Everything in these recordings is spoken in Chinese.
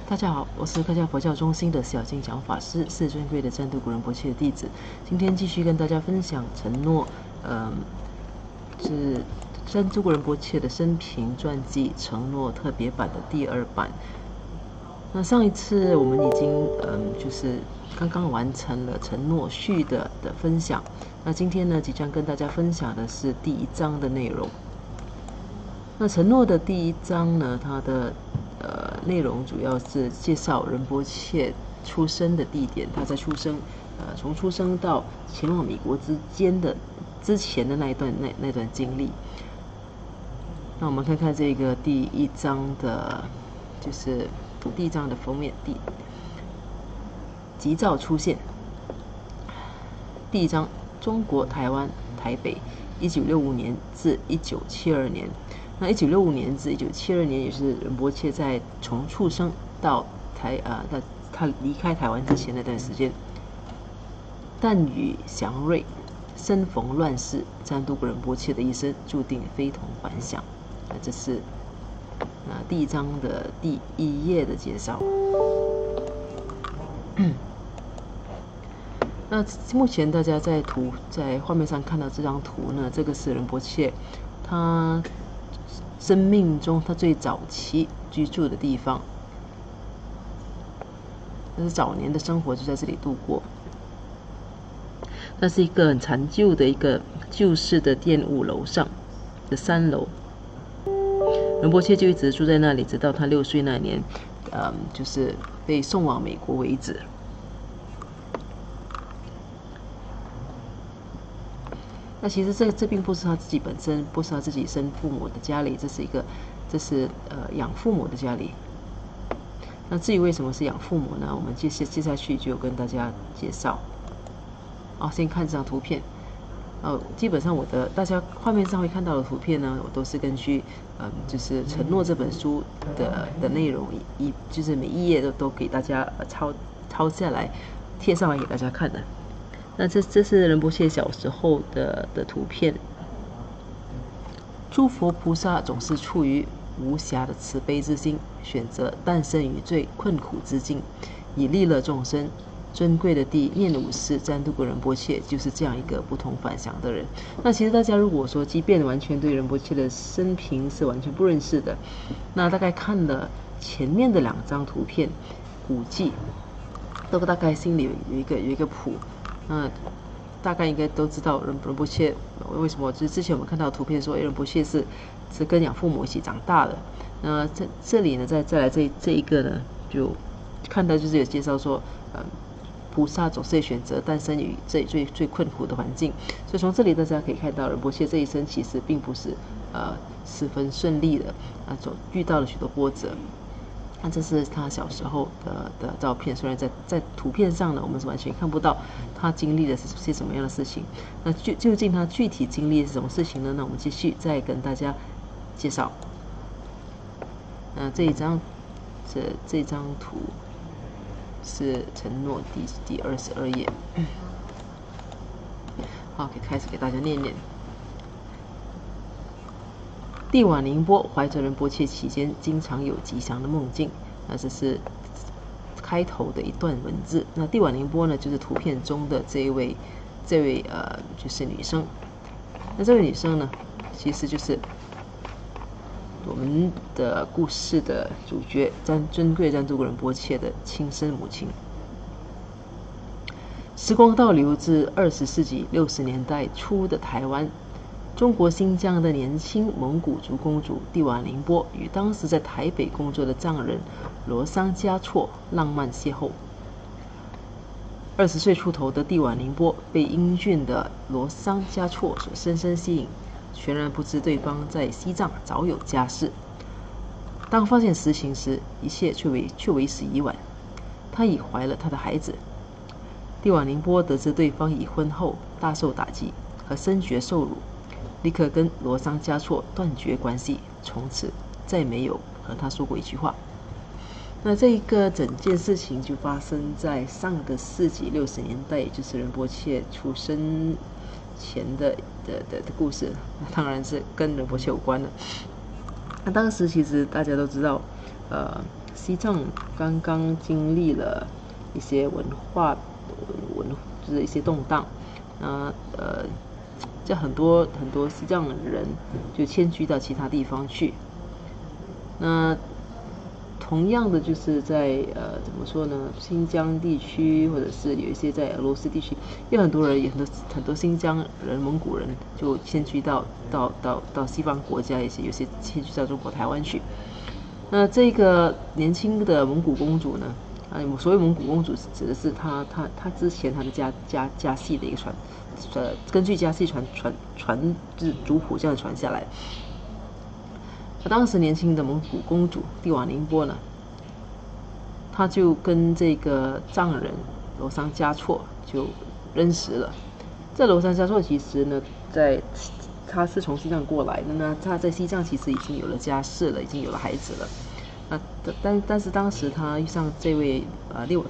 大家好，我是客家佛教中心的小金讲法师，是尊贵的占都古仁波切的弟子。今天继续跟大家分享承诺，是占都古仁波切的生平传记承诺特别版的第2版。那上一次我们已经就是刚刚完成了承诺序的分享。那今天呢，即将跟大家分享的是第1章的内容。那承诺的第1章呢，它的内容主要是介绍仁波切出生的地点，他在从出生到前往美国之前的那段经历。那我们看看这个第1章的，就是第1章的封面，急躁出现。第1章，中国台湾台北，1965年至1972年。那1965年至1972年，也是仁波切在从出生到他离开台湾之前那段时间。但与祥瑞生逢乱世，占都古仁波切的一生注定非同凡响。这是第1章的第1页的介绍。那目前大家在画面上看到这张图呢，这个是仁波切他生命中他最早期居住的地方，但是早年的生活就在这里度过。那是一个很残旧的一个旧式的店屋楼上的3楼，仁波切就一直住在那里，直到他6岁那年，就是被送往美国为止。那其实这并不是他自己本身，不是他自己生父母的家里，这是养父母的家里。那至于为什么是养父母呢？我们接下去就跟大家介绍。先看这张图片。基本上大家画面上会看到的图片呢，我都是根据就是《承诺》这本书的内容，就是每一页都给大家抄下来，贴上来给大家看的。那这是仁波切小时候的图片。诸佛菩萨总是出于无暇的慈悲之心，选择诞生于最困苦之境，以利乐众生。尊贵的第念武士占都古仁波切就是这样一个不同凡响的人。那其实大家如果说即便完全对仁波切的生平是完全不认识的，那大概看了前面的2张图片古迹，都大概心里有一个谱。大概应该都知道仁波切为什么，就是之前我们看到图片说仁波切是跟养父母一起长大的。那这里呢，再来这一个呢，就看到就是有介绍说，菩萨总是选择诞生于这最困苦的环境。所以从这里大家可以看到，仁波切这一生其实并不是十分顺利的，遇到了许多波折。那这是他小时候的照片，虽然在图片上呢，我们是完全看不到他经历的是些什么样的事情。那究竟他具体经历的是什么事情呢？那我们继续再跟大家介绍。这张图是承诺第22页。好，可以开始给大家念。帝瓦宁波怀着仁波切期间经常有吉祥的梦境。那这是开头的一段文字。那帝瓦宁波呢，就是图片中的这位就是女生。那这位女生呢，其实就是我们的故事的主角尊贵占都古仁波切的亲生母亲。时光倒流至20世纪60年代初的台湾，中国新疆的年轻蒙古族公主帝瓦宁波与当时在台北工作的藏人罗桑嘉措浪漫邂逅。20岁出头的帝瓦宁波被英俊的罗桑嘉措所深深吸引，全然不知对方在西藏早有家室。当发现实情时，一切却为时已晚。她已怀了她的孩子。帝瓦宁波得知对方已婚后，大受打击和深觉受辱，立刻跟罗桑嘉措断绝关系，从此再没有和他说过一句话。那这个整件事情就发生在上个世纪60年代，也就是仁波切出生前的故事，当然是跟仁波切有关的。那当时其实大家都知道，西藏刚刚经历了一些就是一些动荡，这很多西藏人就迁居到其他地方去。那同样的就是在怎么说呢，新疆地区或者是有一些在俄罗斯地区，有很多人，有很多新疆人、蒙古人就迁居到西方国家，有些迁居到中国台湾去。那这个年轻的蒙古公主呢，所谓蒙古公主指的是她之前她的家系的一个根据家系传就是族谱这样传下来。当时年轻的蒙古公主蒂瓦宁波呢，她就跟这个藏人罗桑嘉措就认识了。这罗桑嘉措其实呢，他是从西藏过来的呢，他在西藏其实已经有了家室了，已经有了孩子了。但是当时他遇上这位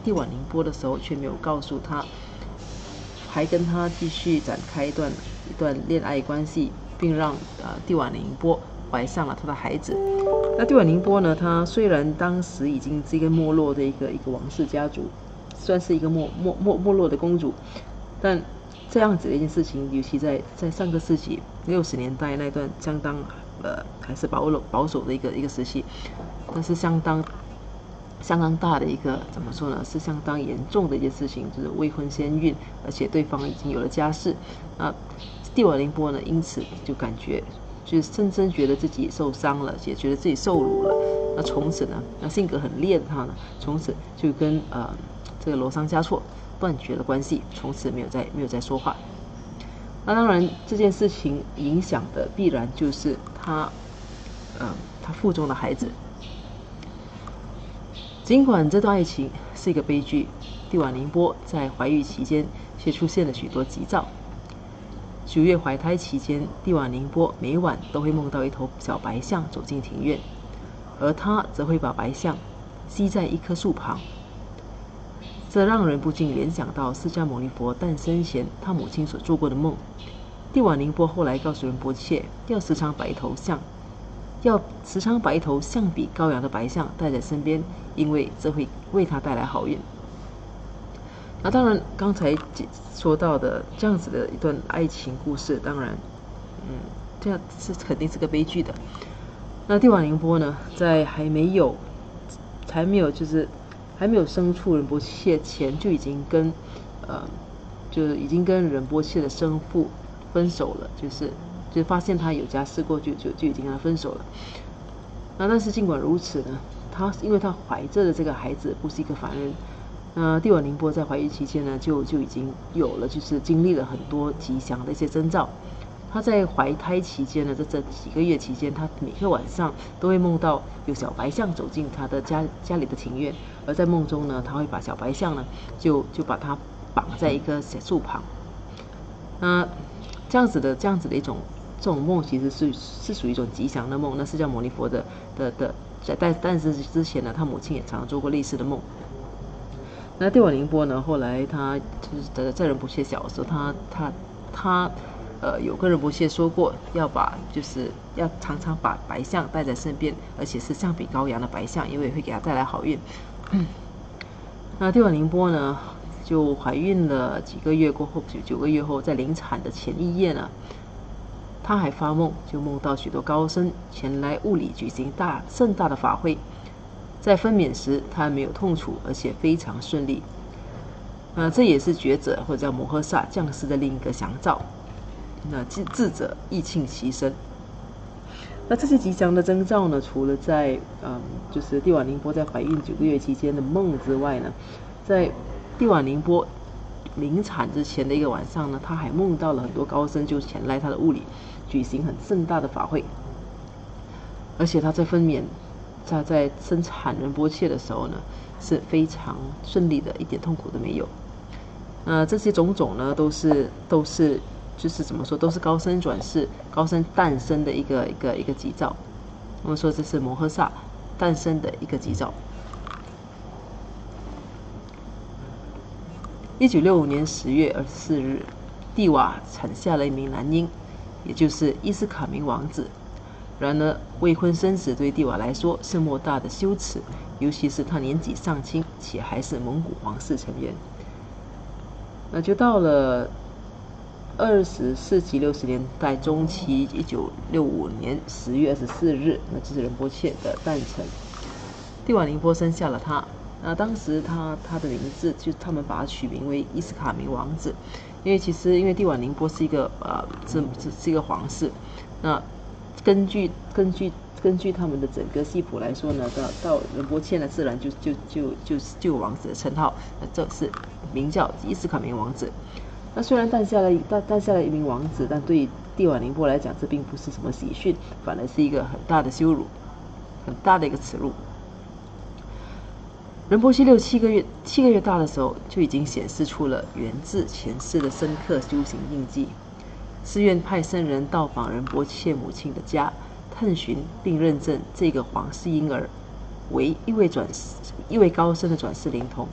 蒂瓦宁波的时候，却没有告诉他，还跟他继续展开一段恋爱关系，并让蒂瓦宁波怀上了他的孩子。那蒂瓦宁波呢，他虽然当时已经是一个没落的一个王室家族，算是一个没落的公主，但这样子的一件事情，尤其在上个世纪60年代那段相当还是保守的一个时期，但是相当大的一个怎么说呢，是相当严重的一件事情，就是未婚先孕，而且对方已经有了家室。蒂瓦宁波呢，因此就感觉就是深深觉得自己受伤了，也觉得自己受辱了。那从此呢，那性格很烈的他呢，从此就跟这个罗桑嘉措断绝了关系，从此没有再说话。那当然，这件事情影响的必然就是他腹中的孩子。尽管这段爱情是一个悲剧，蒂瓦宁波在怀孕期间却出现了许多吉兆。9月怀胎期间，蒂瓦宁波每晚都会梦到一头小白象走进庭院，而他则会把白象系在一棵树旁。这让人不禁联想到释迦牟尼佛诞生前他母亲所做过的梦。蒂瓦宁波后来告诉仁波切，要时常把一头象比羔羊的白象带在身边，因为这会为他带来好运。那当然，刚才说到的这样子的一段爱情故事，当然，这样肯定是个悲剧的。那蒂瓦宁波呢，在还没有生出仁波切前，就已经跟仁波切的生父分手了，就是发现他有家室过，就已经跟他分手了。那但是尽管如此呢，因为他怀着的这个孩子不是一个凡人。蒂瓦宁波在怀孕期间呢，就已经有了，就是经历了很多吉祥的一些征兆。他在怀胎期间呢，这几个月期间，他每个晚上都会梦到有小白象走进他的家里的庭院，而在梦中呢，他会把小白象呢就把它绑在一棵树旁。这样子的这种梦，其实是属于一种吉祥的梦。那释迦牟尼佛在诞生之前呢，他母亲也常做过类似的梦。那蒂瓦宁波呢，后来他就是在仁波切小的时候，他有跟仁波切说过，要常常把白象带在身边，而且是象比羔羊的白象，因为会给他带来好运。那蒂瓦宁波呢，就怀孕了几个月过后，9个月后，在临产的前一夜呢，他还发梦，就梦到许多高僧前来雾里举行盛大的法会。在分娩时，他没有痛楚，而且非常顺利。这也是觉者或者叫摩诃萨降世的另一个祥兆。那智者亦庆其身。那这些吉祥的征兆呢，除了在就是蒂瓦宁波在怀孕9个月期间的梦之外呢，在蒂瓦宁波临产之前的一个晚上呢，他还梦到了很多高僧就前来他的屋里举行很盛大的法会，而且他在生产仁波切的时候呢，是非常顺利的，一点痛苦都没有。这些种种呢，都是就是怎么说，都是高僧转世、高僧诞生的一个吉兆。我们说这是摩诃萨诞生的一个吉兆。1965年10月24日，蒂瓦产下了一名男婴，也就是伊斯卡明王子。然而，未婚生子对蒂瓦来说是莫大的羞耻，尤其是他年纪尚轻，且还是蒙古皇室成员。那就到了20世纪60年代中期，1965年10月24日，那就是仁波切的诞辰。蒂瓦宁波生下了他。那当时他的名字就他们把他取名为伊斯卡明王子，因为蒂瓦宁波是一个是一个皇室。那根据他们的整个系谱来说呢，到仁波切呢，自然就有王子的称号。那这是名叫伊斯卡明王子。那虽然诞下了一名王子，但对蒂瓦宁波来讲，这并不是什么喜讯，反而是一个很大的羞辱，很大的一个耻辱。仁波切7个月大的时候，就已经显示出了源自前世的深刻修行印记。寺院派僧人到访仁波切母亲的家，探寻并认证这个皇室婴儿为一位高僧的转世灵童。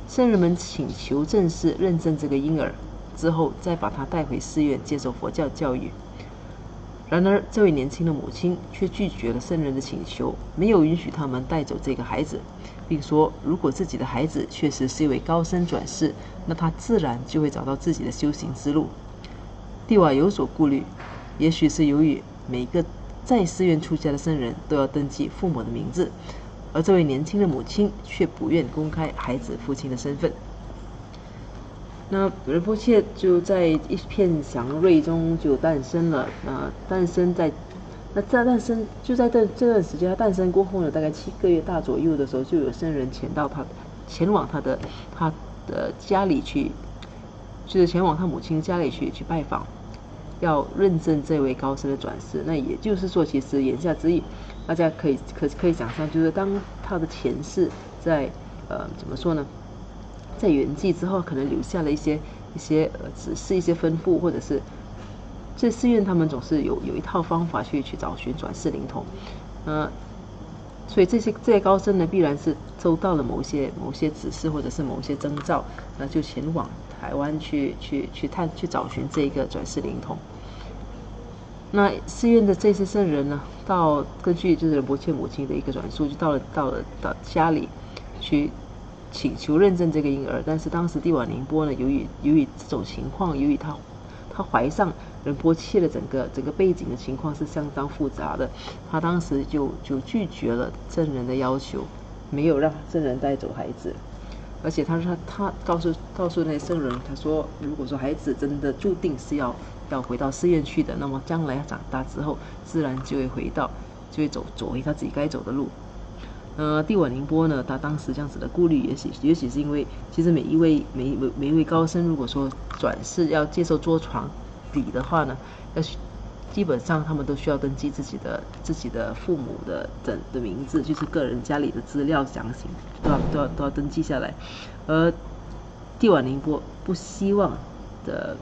僧人们请求正式认证这个婴儿，之后再把他带回寺院接受佛教教育。然而，这位年轻的母亲却拒绝了僧人的请求，没有允许他们带走这个孩子，并说如果自己的孩子确实是一位高僧转世，那他自然就会找到自己的修行之路。蒂瓦有所顾虑，也许是由于每个在寺院出家的僧人都要登记父母的名字，而这位年轻的母亲却不愿公开孩子父亲的身份。那仁波切就在一片祥瑞中就诞生了。这段时间，他诞生过后呢，大概7个月大左右的时候，就有僧人前往他的家里去，就是前往他母亲家里去拜访，要认证这位高僧的转世。那也就是说，其实言下之意，大家可以想象，就是当他的前世在怎么说呢？在圆寂之后，可能留下了一些指示、一些吩咐，或者是这寺院他们总是有一套方法去找寻转世灵童。所以这些高僧呢，必然是收到了某些指示或者是某些征兆，就前往台湾去找寻这个转世灵童。那寺院的这些僧人呢，根据就是仁波切母亲的一个转述，就到了家里去请求认证这个婴儿。但是当时蒂瓦宁波呢，由于这种情况，由于他怀上仁波切的整个背景的情况是相当复杂的，他当时就拒绝了僧人的要求，没有让僧人带走孩子。而且他告诉那些僧人，他说如果说孩子真的注定是要回到寺院去的，那么将来长大之后，自然就会走回他自己该走的路。蒂瓦宁波呢，他当时这样子的顾虑，也许是因为，其实每一位高僧，如果说转世要接受坐床礼的话呢，基本上他们都需要登记自己的父母的名字，就是个人家里的资料详情都要登记下来。而蒂瓦宁波不希望的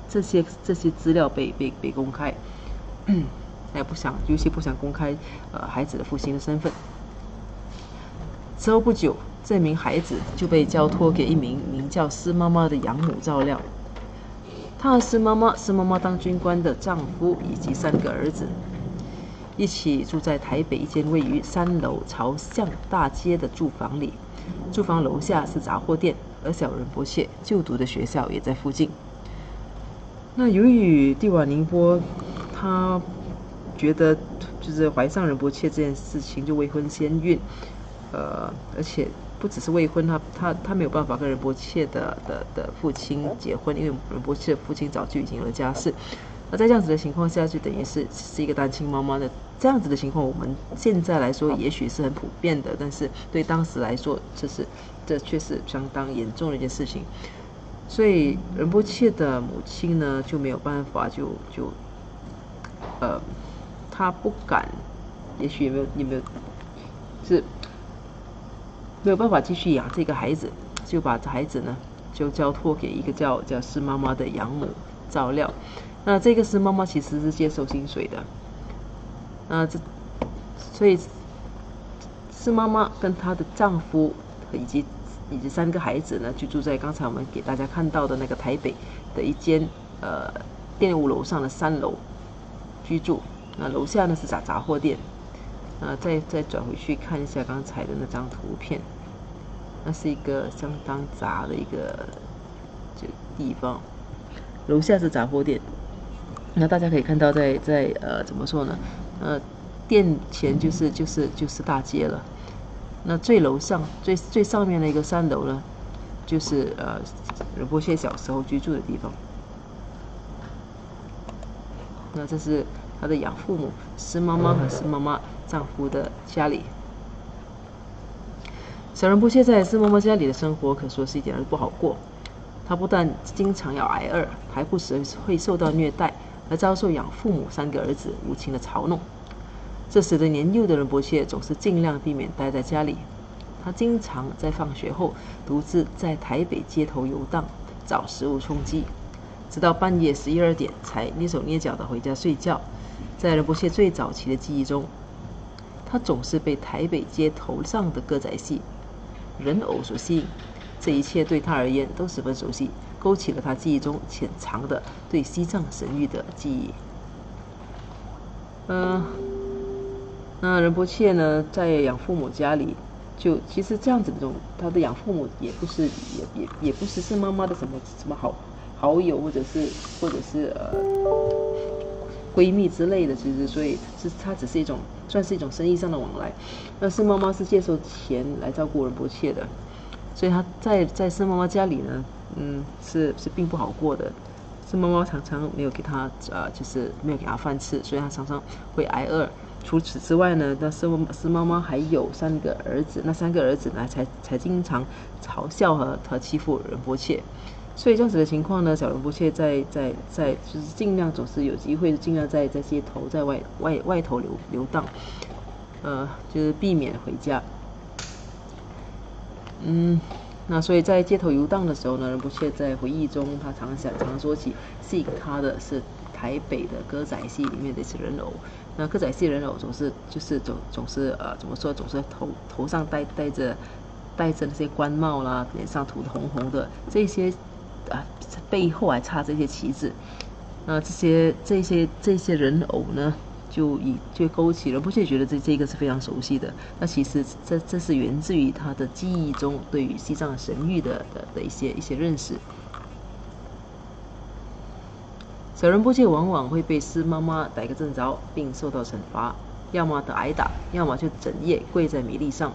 这些资料被公开，尤其不想公开孩子的父亲的身份。之后不久，这名孩子就被交托给一名名叫施妈妈的养母照料。她和施妈妈当军官的丈夫以及3个儿子，一起住在台北一间位于3楼朝向大街的住房里。住房楼下是杂货店，而小仁波切就读的学校也在附近。那由于蒂瓦宁波他觉得就是怀上仁波切这件事情就未婚先孕，而且不只是未婚，他没有办法跟仁波切的父亲结婚，因为仁波切的父亲早就已经有了家室。那在这样子的情况下，就等于是一个单亲妈妈的这样子的情况，我们现在来说也许是很普遍的，但是对当时来说，这却是相当严重的一件事情。所以仁波切的母亲呢就没有办法，他不敢，也许也没有是没有办法继续养这个孩子，就把这孩子呢就交托给一个叫施妈妈的养母照料。那这个施妈妈其实是接受薪水的，所以施妈妈跟她的丈夫以及3个孩子呢，就住在刚才我们给大家看到的那个台北的一间店务楼上的3楼居住。那楼下呢是杂货店。再转回去看一下刚才的那张图片，那是一个相当杂的一个地方。楼下是杂货店，那大家可以看到在怎么说呢？店前就是大街了。那最楼上最上面的一个3楼呢，就是仁波切小时候居住的地方。那这是他的养父母师妈妈和师妈妈丈夫的家里。小仁波切在师妈妈家里的生活可说是一点都不好过。他不但经常要挨饿，还不时会受到虐待，而遭受养父母3个儿子无情的嘲弄。这使得年幼的仁波切总是尽量避免待在家里。他经常在放学后独自在台北街头游荡，找食物充饥，直到半夜11、12点才蹑手蹑脚地回家睡觉。在仁波切最早期的记忆中，他总是被台北街头上的歌仔戏、人偶所吸引。这一切对他而言都十分熟悉，勾起了他记忆中潜藏的对西藏神域的记忆。那仁波切呢，在养父母家里，就其实这样子的他的养父母也不是是妈妈的什么好友，或者是闺蜜之类的，其实所以它只是算是一种生意上的往来。那是妈妈是接受钱来照顾仁波切的，所以他在是妈妈家里呢，是并不好过的。是妈妈常常没有给他就是没有给他饭吃，所以他常常会挨饿。除此之外呢，那是妈妈还有3个儿子，那3个儿子呢才经常嘲笑和欺负仁波切。所以这样子的情况呢，小仁波切在就是尽量总是有机会尽量在街头在外头流荡，就是避免回家。那所以在街头游荡的时候呢，仁波切在回忆中，他常说起吸引他的是台北的歌仔戏里面的一些人偶。那歌仔戏人偶总是怎么说，总是头上戴着那些官帽啦，脸上涂得红红的，这些背后还插这些旗子。那这些人偶呢，就勾起仁波切觉得这个是非常熟悉的。那其实这是源自于他的记忆中对于西藏神域的一些认识。小仁波切往往会被师妈妈逮个正着，并受到惩罚，要么得挨打，要么就整夜跪在米粒上。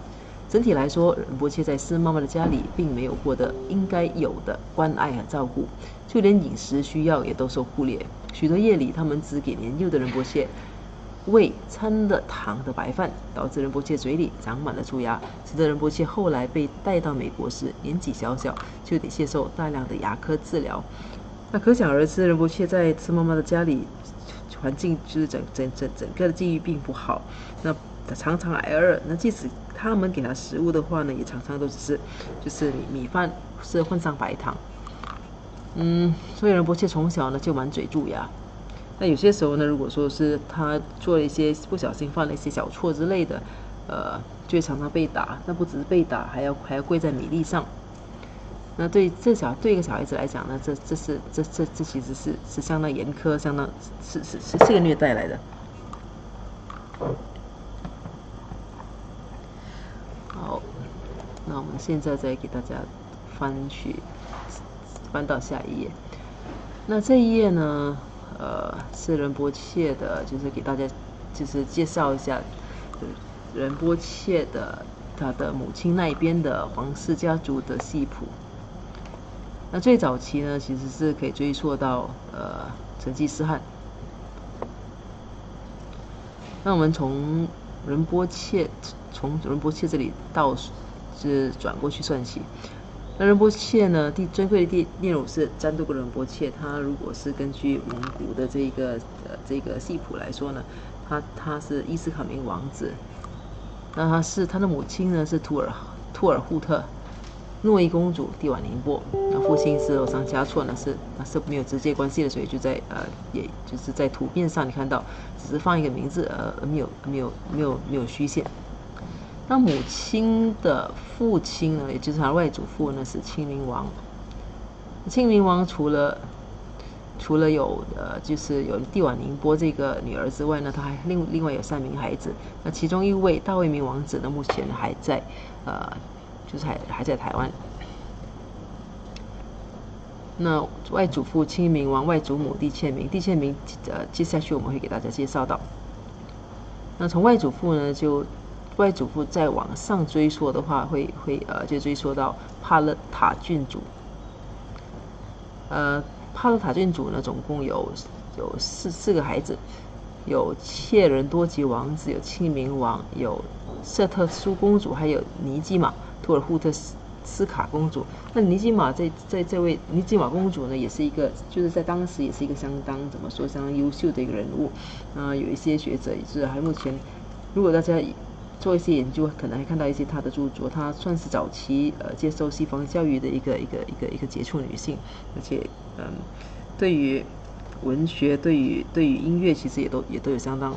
整体来说，仁波切在师妈妈的家里并没有获得应该有的关爱和照顾，就连饮食需要也都受忽略。许多夜里，他们只给年幼的仁波切喂掺了糖的白饭，导致仁波切嘴里长满了蛀牙，使得仁波切后来被带到美国时，年纪小就得接受大量的牙科治疗。那可想而知，仁波切在师妈妈的家里环境就是整个的境遇并不好。那常常挨饿，那即使他们给他食物的话呢，也常常都只是就是米饭是混上白糖。所以仁波切从小呢就满嘴蛀牙。那有些时候呢，如果说是他做了一些不小心犯了一些小错之类的，就会常常被打。那不只是被打，还要跪在米粒上。那对一个小孩子来讲呢，这其实是相当严苛，相当是个虐待来的。好，那我们现在再给大家翻到下一页。那这一页呢，是仁波切的，就是给大家就是介绍一下仁波切的他的母亲那一边的皇室家族的系谱。那最早期呢，其实是可以追溯到成吉思汗。那我们从仁波切这里是转过去算起。那仁波切呢，尊贵的聂鲁氏占都格仁波切，他如果是根据蒙古的这个系谱来说呢，他是伊斯坎明王子。那他的母亲呢是图尔扈特诺伊公主蒂瓦宁波，那父亲是欧桑嘉措，那是没有直接关系的，所以就也就是在图片上你看到，只是放一个名字，没有虚线。那母亲的父亲呢，也就是他外祖父呢是庆陵王。庆陵王除了除了就是有帝瓦宁波这个女儿之外呢，他还另外有3名孩子。那其中一位大卫明王子呢，目前还在就是还在台湾。那外祖父清明王，外祖母帝倩明。帝倩明接下去我们会给大家介绍到。那从外祖父呢，外祖父再往上追溯的话，就追溯到帕勒塔郡主。帕勒塔郡主呢，总共有四个孩子，有切仁多吉王子，有清明王，有瑟特苏公主，还有尼基玛图尔扈特斯卡公主。那尼基玛这位尼基玛公主呢，也是一个就是在当时也是一个相当优秀的一个人物。有一些学者也是还目前，如果大家做一些研究，可能还看到一些她的著作。她算是早期接受西方教育的一个杰出女性，而且对于文学、对于音乐，其实也都有相当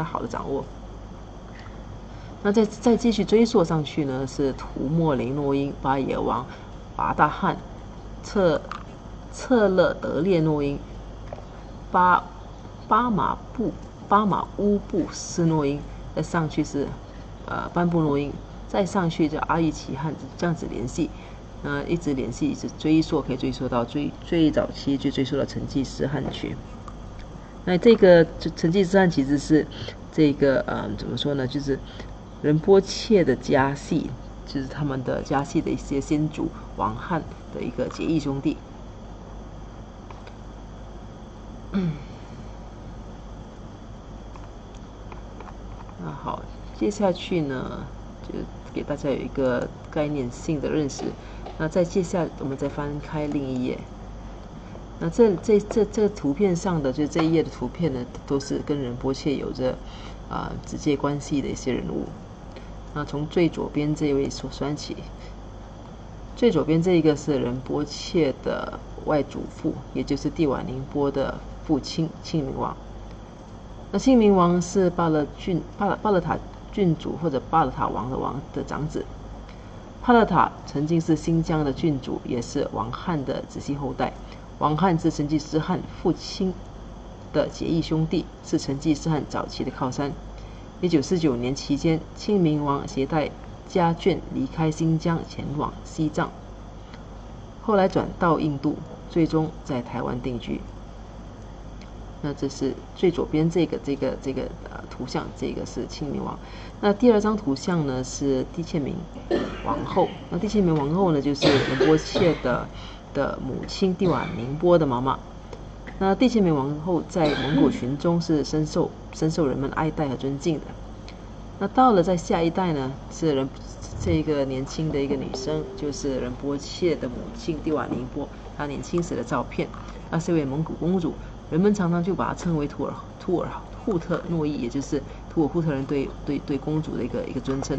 好的掌握。那再继续追溯上去呢，是图莫林诺因、巴野王拔大汗、策勒德列诺因、巴马乌布斯诺因，再上去是班布诺因，再上去就阿育奇汗，这样子联系。一直联系，一直追溯，可以追溯到最早期，就追溯到成吉思汗去。那这个成吉思汗其实是这个怎么说呢？就是仁波切的家系，就是他们的家系的一些先祖王汉的一个结义兄弟。那好，接下去呢，就给大家有一个概念性的认识。那再接下来，我们再翻开另一页。那这图片上的，就这一页的图片呢，都是跟仁波切有着直接关系的一些人物。那从最左边这位算起，最左边这一个是仁波切的外祖父，也就是帝瓦宁波的父亲庆明王。那庆明王是巴勒塔郡主或者巴勒塔王的长子。帕勒塔曾经是新疆的郡主，也是王汉的直系后代。王汉是成吉思汗父亲的结义兄弟，是成吉思汗早期的靠山。1949年期间，庆明王携带家眷离开新疆，前往西藏，后来转到印度，最终在台湾定居。那这是最左边这个图像，这个是庆明王。那第2张图像呢是帝倩明王后。那帝倩明王后呢，就是仁波切的母亲帝瓦宁波的妈妈。那帝倩明王后在蒙古群中是深受人们爱戴和尊敬的。那到了在下一代呢，是这个年轻的一个女生，就是仁波切的母亲帝瓦宁波，她年轻时的照片。她是一位蒙古公主。人们常常就把它称为图尔扈特诺伊，也就是图尔扈特人对公主的一个尊称。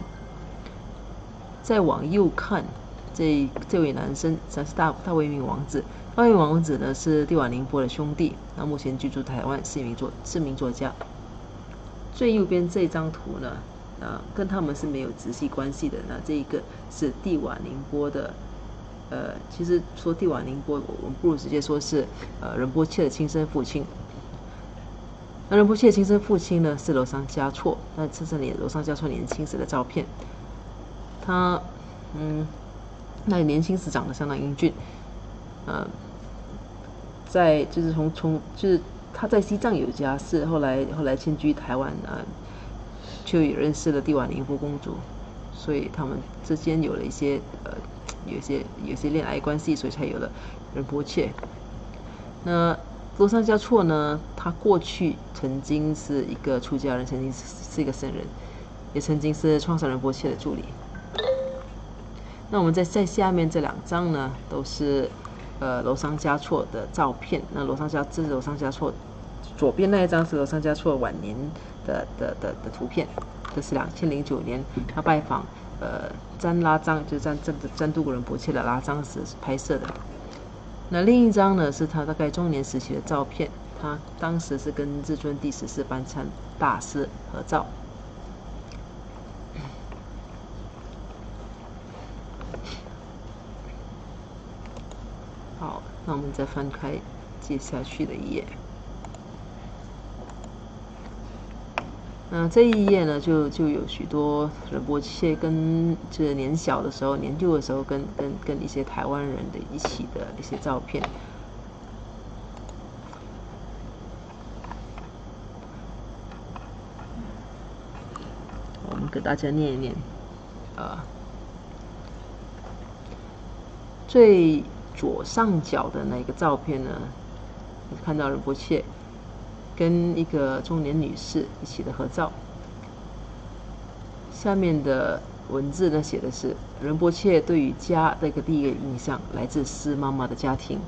再往右看，这位男生才是大卫明王子。大卫明王子呢是帝瓦宁波的兄弟，那目前居住台湾，是一名作家。最右边这张图呢，跟他们是没有直系关系的。那这一个是帝瓦宁波的。其实说帝瓦宁波，我们不如直接说是仁波切的亲生父亲。那仁波切的亲生父亲呢是楼桑嘉措，那这是楼桑嘉措年轻时的照片。他那年轻时长得相当英俊。就是他在西藏有家室，后来迁居台湾就也认识了帝瓦宁波公主，所以他们之间有了一些有些恋爱关系，所以才有了仁波切。那罗桑嘉措呢，他过去曾经是一个出家人，曾经是一个僧人，也曾经是创始仁波切的助理。那我们在下面这2张呢，都是罗桑嘉措的照片。那这是罗桑嘉措，左边那一张是罗桑嘉措晚年的图片，这是2009年他拜访詹拉章，就是詹都古仁波切的拉章时拍摄的。那另一张呢是他大概中年时期的照片，他当时是跟至尊第14班禅大师合照。好，那我们再翻开接下去的一页。这一页呢，就有许多仁波切跟这年小的时候、年幼的时候跟一些台湾人的一起的一些照片。我们给大家念一念，最左上角的那个照片呢，看到仁波切跟一个中年女士一起的合照。下面的文字呢，写的是仁波切对于家的一个第一个印象来自师妈妈的家庭。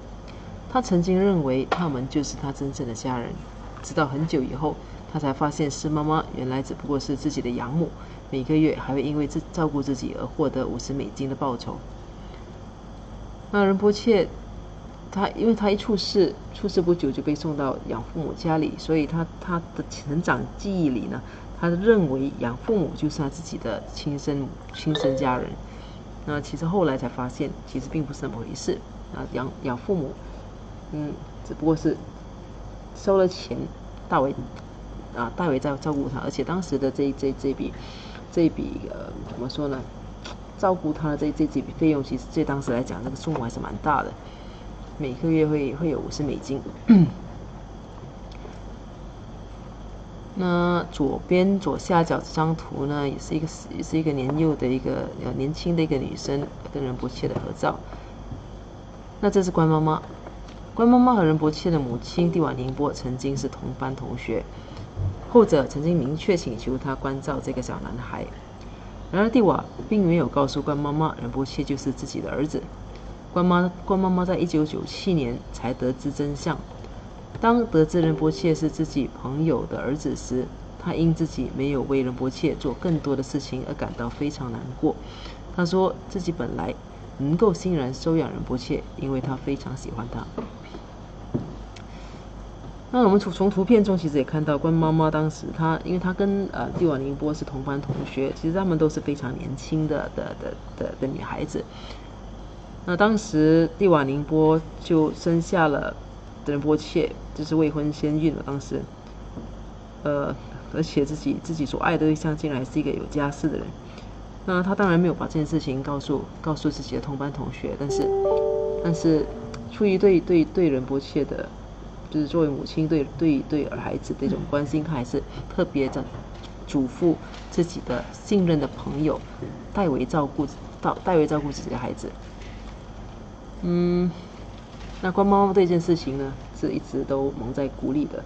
他曾经认为他们就是他真正的家人，直到很久以后，他才发现师妈妈原来只不过是自己的养母，每个月还会因为照顾自己而获得$50的报酬。那仁波切因为他一出世不久就被送到养父母家里，所以他的成长记忆里呢，他认为养父母就是他自己的亲生家人。那其实后来才发现，其实并不是那么回事。养父母，只不过是收了钱，代为照顾他，而且当时的这笔怎么说呢？照顾他的这笔费用，其实对当时来讲，这个数目还是蛮大的。每个月会有$50。那左下角这张图呢，也是一个年幼的年轻的一个女生跟仁波切的合照。那这是关妈妈，关妈妈和仁波切的母亲蒂瓦宁波曾经是同班同学，后者曾经明确请求她关照这个小男孩。然而蒂瓦并没有告诉关妈妈仁波切就是自己的儿子。关妈妈在1997年才得知真相。当得知仁波切是自己朋友的儿子时，他因自己没有为仁波切做更多的事情而感到非常难过。他说自己本来能够欣然收养仁波切，因为他非常喜欢他。那我们从图片中其实也看到关妈妈当时因为她跟蒂瓦宁波是同班同学，其实他们都是非常年轻的女孩子。那当时蒂瓦宁波就生下了仁波切，就是未婚先孕了。当时，而且自己所爱的对象竟然还是一个有家室的人。那他当然没有把这件事情告诉自己的同班同学，但是出于对仁波切的，就是作为母亲对孩子的一种关心，他还是特别的嘱咐自己的信任的朋友代为照顾自己的孩子。那关妈妈这件事情呢，是一直都蒙在鼓里的，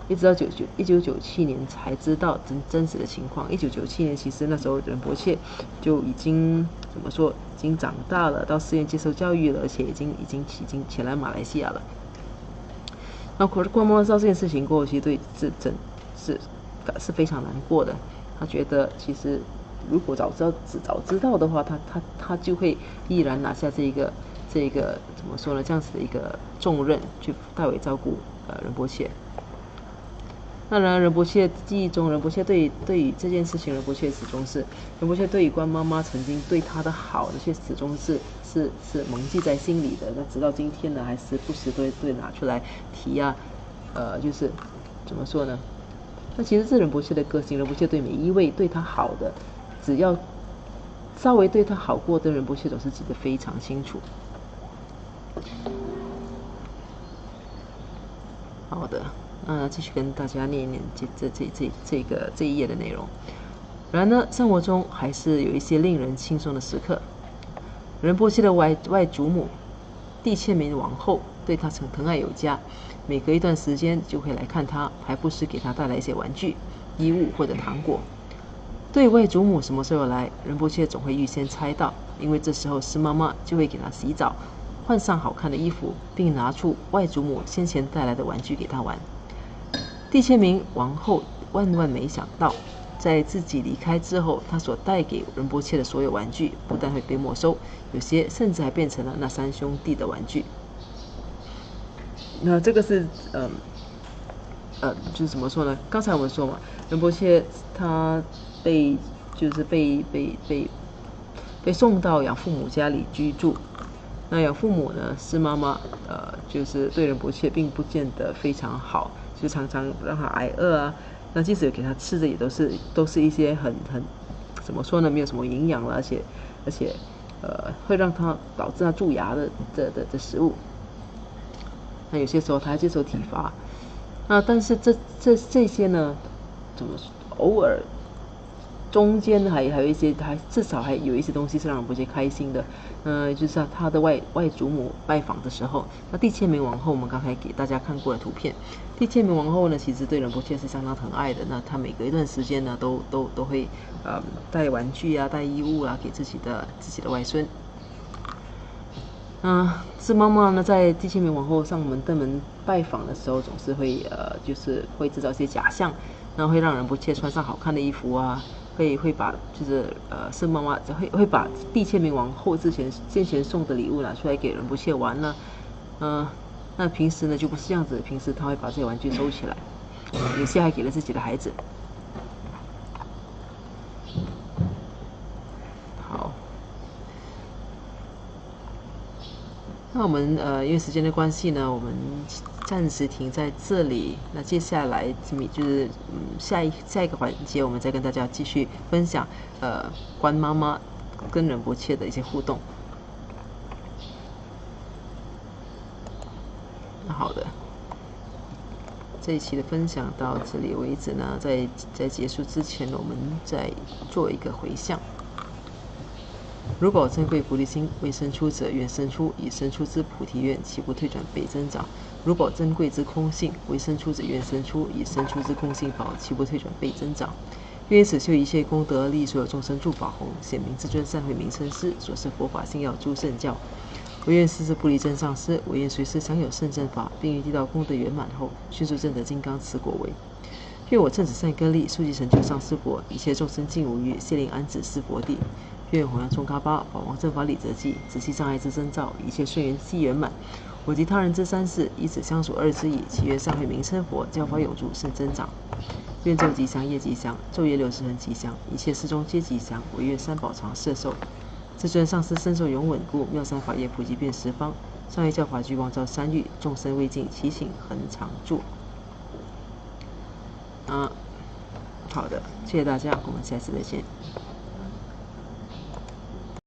一直到1997年才知道真实的情况。1997年其实那时候仁波切就已经已经长大了，到寺院接受教育了，而且已经前来马来西亚了。那关妈妈知道这件事情过后，其实对是非常难过的。他觉得其实如果早知道的话，他就会毅然拿下这个怎么说呢？这样子的一个重任，去代为照顾仁波切。那然而仁波切记忆中，仁波切对于这件事情，仁波切对于关妈妈曾经对他的好，那些始终是铭记在心里的。那直到今天呢，还时不时都会拿出来提啊，就是怎么说呢？那其实是仁波切的个性，仁波切对每一位对他好的，只要稍微对他好过的仁波切都是记得非常清楚。好的，那继续跟大家念一念这一页的内容。然而呢，生活中还是有一些令人轻松的时刻。仁波切的外祖母蒂切明王后对他疼爱有加，每隔一段时间就会来看他，还不时给他带来一些玩具、衣物或者糖果。对外祖母什么时候来，仁波切总会预先猜到，因为这时候师妈妈就会给他洗澡，换上好看的衣服，并拿出外祖母先前带来的玩具给他玩。蒂切明王后万没想到，在自己离开之后，他所带给仁波切的所有玩具不但会被没收，有些甚至还变成了那3兄弟的玩具。那这个是就是怎么说呢？刚才我们说嘛，仁波切他被送到养父母家里居住。那有父母呢是妈妈，就是对仁波切并不见得非常好，就常常让他挨饿啊。那即使给他吃的也都是一些很怎么说呢，没有什么营养了，而且会让他导致他蛀牙的食物。那有些时候他还接受体罚。那但是这些呢，怎么偶尔中间还有一些，至少还有一些东西是让仁波切开心的。就是他的外祖母拜访的时候，那帝千明王后我们刚才给大家看过的图片。帝千明王后呢，其实对仁波切是相当疼爱的。那她每隔一段时间呢，都会带玩具啊、带衣物啊给自己的外孙。智妈妈呢，在帝千明王后上登门拜访的时候，总是会就是会制造一些假象，然后会让仁波切穿上好看的衣服啊。会把就是圣妈妈会把帝千明王后先前送的礼物拿出来给仁波切玩呢。那平时呢就不是这样子，平时他会把这些玩具收起来，有些还给了自己的孩子。好，那我们因为时间的关系呢，我们暂时停在这里。那接下来就是下一个环节，我们再跟大家继续分享关妈妈跟仁波切的一些互动。那好的，这一期的分享到这里为止呢。在结束之前，我们再做一个回向。如保珍贵菩提心，为生出者愿生出，以生出之菩提愿，岂不退转倍增长？如保珍贵之空性，为生出者愿生出，以生出之空性宝，岂不退转倍增长？愿此修一切功德，利益所有众生，助法弘，显明至尊善慧名称师，所设佛法信要诸圣教。唯愿世世不离真上师，唯愿随时享有圣正法，并于地道功德圆满后，迅速证得金刚持果位。愿我趁此善根力，速即成就上师佛，一切众生尽无余，谢令安置师佛地。愿弘扬宗喀巴，宝王正法理则记，仔细障碍之征兆，一切顺缘悉圆满。我及他人之三世，以此相属二之意，祈愿善慧名称佛，教法永驻，圣增长。愿昼吉祥，夜吉祥，昼夜60恒吉祥，一切事中皆吉祥。唯愿三宝常摄受。至尊上师身受永稳固，妙善法业普及遍十方。上业教法具光照三域，众生未尽其行恒常住。好的，谢谢大家，我们下次再见。